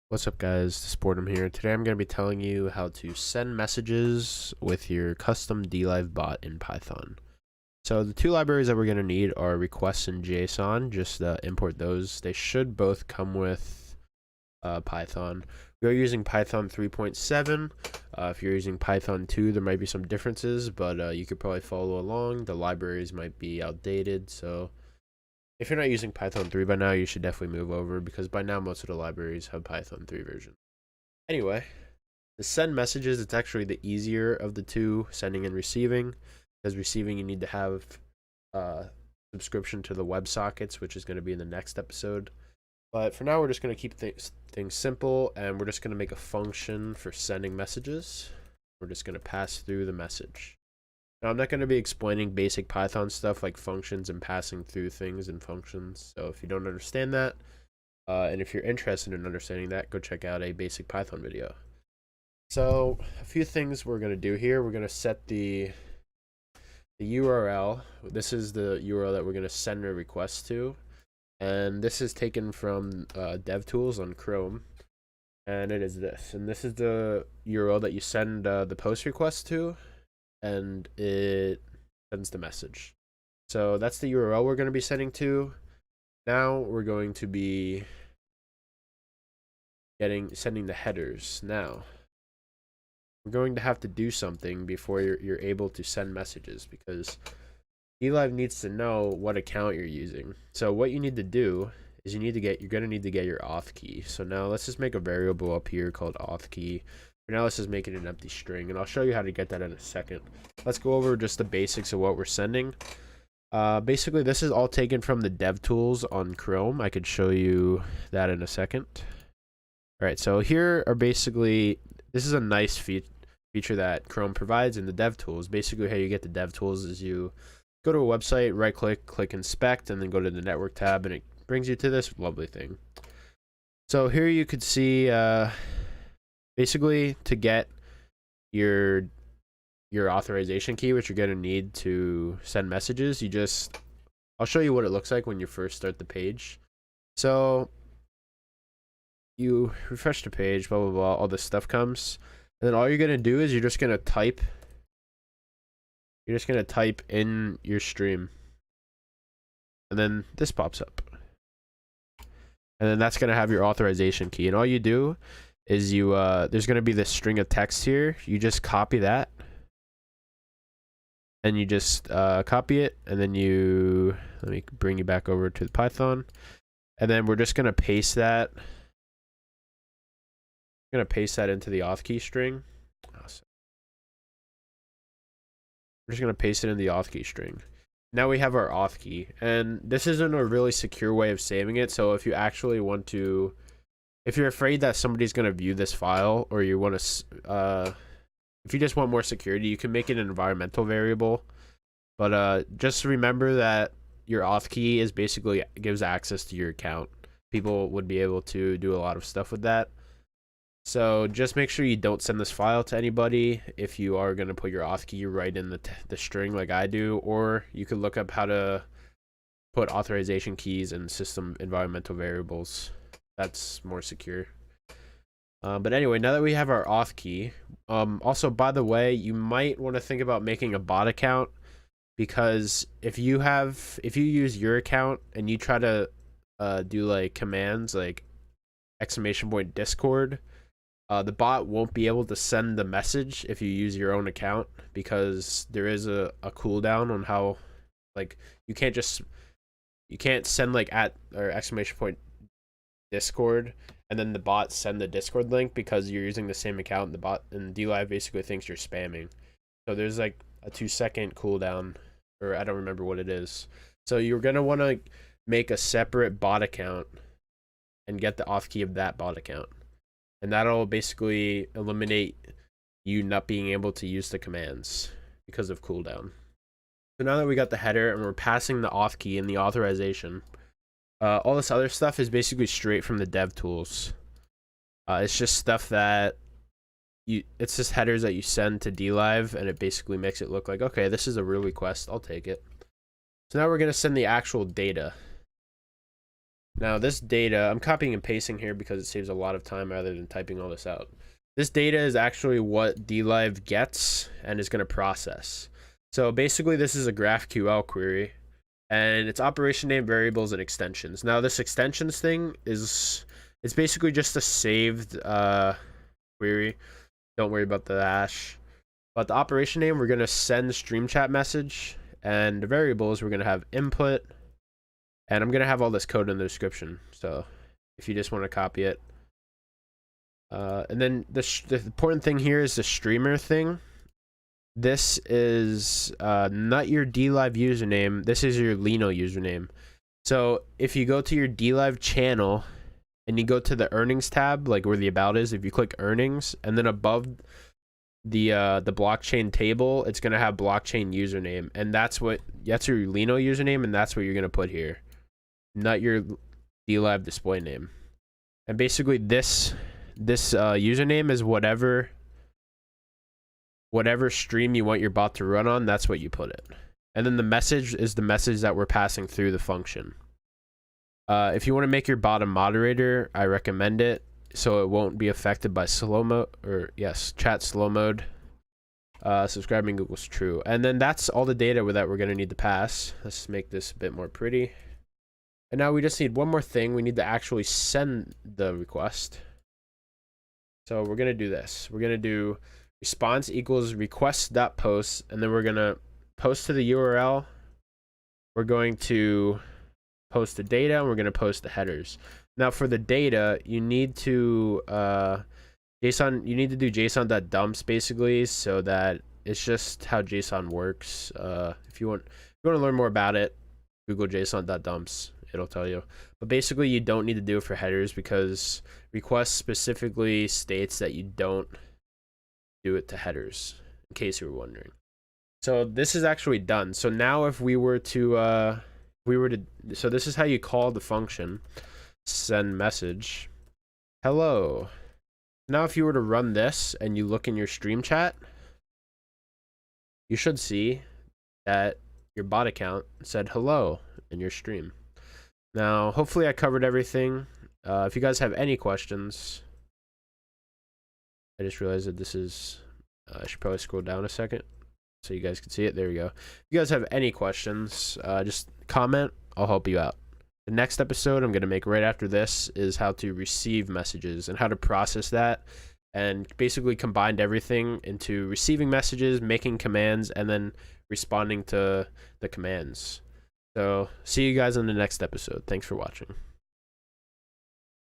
What's up guys, Sportum here. Today I'm going to be telling you how to send messages with your custom DLive bot in Python. So the two libraries that we're going to need are requests and JSON. Just import those. They should both come with Python. We are using Python 3.7. If you're using Python 2, there might be some differences, but you could probably follow along. The libraries might be outdated, so if you're not using Python 3 by now, you should definitely move over because by now most of the libraries have Python 3 version. Anyway, to send messages, it's actually the easier of the two, sending and receiving. Because receiving, you need to have subscription to the WebSockets, which is going to be in the next episode. But for now, we're just going to keep things simple, and we're just going to make a function for sending messages. We're just going to pass through the message. Now, I'm not going to be explaining basic Python stuff like functions and passing through things and functions. So if you don't understand that, and if you're interested in understanding that, go check out a basic Python video. So a few things we're going to do here. We're going to set the URL. This is the URL that we're going to send a request to. And this is taken from DevTools on Chrome. And it is this. And this is the URL that you send the post request to. And it sends the message. So that's the URL we're going to be sending to. Now we're going to be sending the headers. Now we're going to have to do something before you're able to send messages, because DLive needs to know what account you're using. So what you need to do is you're going to need to get your auth key. So now let's just make a variable up here called auth key. For now, let's just make it an empty string, and I'll show you how to get that in a second. Let's go over just the basics of what we're sending. Basically, this is all taken from the DevTools on Chrome. I could show you that in a second. All right, so here are basically, this is a nice feature that Chrome provides in the DevTools. Basically, how you get the DevTools is you go to a website, right-click, click Inspect, and then go to the Network tab, and it brings you to this lovely thing. So here you could see, basically, to get your authorization key, which you're going to need to send messages, I'll show you what it looks like when you first start the page. So you refresh the page, blah, blah, blah, all this stuff comes. And then all you're going to do is you're just going to type in your stream. And then this pops up. And then that's going to have your authorization key. And all you do is there's going to be this string of text here. You just copy that. And you just copy it. And then let me bring you back over to the Python. And then we're just going to paste that. I'm going to paste that into the auth key string. We're just going to paste it in the auth key string. Now we have our auth key. And this isn't a really secure way of saving it. So if you actually want to, if you're afraid that somebody's going to view this file, or you want to, if you just want more security, you can make it an environmental variable. But just remember that your auth key is basically gives access to your account. People would be able to do a lot of stuff with that. So just make sure you don't send this file to anybody if you are going to put your auth key right in the string like I do, or you could look up how to put authorization keys in system environmental variables. That's more secure. But anyway, now that we have our auth key, also, by the way, you might want to think about making a bot account, because if you use your account and you try to do like commands like !Discord, the bot won't be able to send the message if you use your own account, because there is a cooldown on how, like, you can't send like !Discord and then the bot send the Discord link, because you're using the same account, and the bot and DLive basically thinks you're spamming. So there's like a 2-second cooldown, or I don't remember what it is. So you're gonna want to make a separate bot account and get the auth key of that bot account, and that'll basically eliminate you not being able to use the commands because of cooldown. So now that we got the header and we're passing the auth key and the authorization, all this other stuff is basically straight from the DevTools. It's just stuff that it's just headers that you send to DLive, and it basically makes it look like, okay, this is a real request, I'll take it. So now we're going to send the actual data. Now this data, I'm copying and pasting here because it saves a lot of time rather than typing all this out. This data is actually what DLive gets and is going to process. So basically this is a GraphQL query, and it's operation name, variables, and extensions. Now this extensions thing it's basically just a saved query. Don't worry about the hash. But the operation name, we're going to send stream chat message, and the variables, we're going to have input, and I'm going to have all this code in the description. So if you just want to copy it. And then the important thing here is the streamer thing. This is not your DLive username. This is your Lino username. So if you go to your DLive channel and you go to the earnings tab, like where the about is, if you click earnings, and then above the blockchain table, it's gonna have blockchain username, and that's your Lino username, and that's what you're gonna put here, not your DLive display name. And basically this username is whatever stream you want your bot to run on, that's what you put it. And then the message is the message that we're passing through the function. If you want to make your bot a moderator, I recommend it so it won't be affected by slow mode, or yes, chat slow mode. Subscribing equals true. And then that's all the data that we're going to need to pass. Let's make this a bit more pretty. And now we just need one more thing. We need to actually send the request. So we're going to do this. We're going to do response equals request.post, and then we're going to post to the URL. We're going to post the data, and we're going to post the headers. Now for the data, you need to do JSON.dumps basically, so that it's just how JSON works. If you want to learn more about it, Google JSON.dumps. It'll tell you. But basically, you don't need to do it for headers because request specifically states that you don't do it to headers, in case you were wondering. So this is actually done. So now if we were to so this is how you call the function send message hello. Now if you were to run this and you look in your stream chat, you should see that your bot account said hello in your stream. Now hopefully I covered everything. If you guys have any questions, I just realized that this is I should probably scroll down a second so you guys can see it. There we go. If you guys have any questions, just comment. I'll help you out. The next episode I'm going to make right after this is how to receive messages and how to process that, and basically combined everything into receiving messages, making commands, and then responding to the commands. So see you guys in the next episode. Thanks for watching.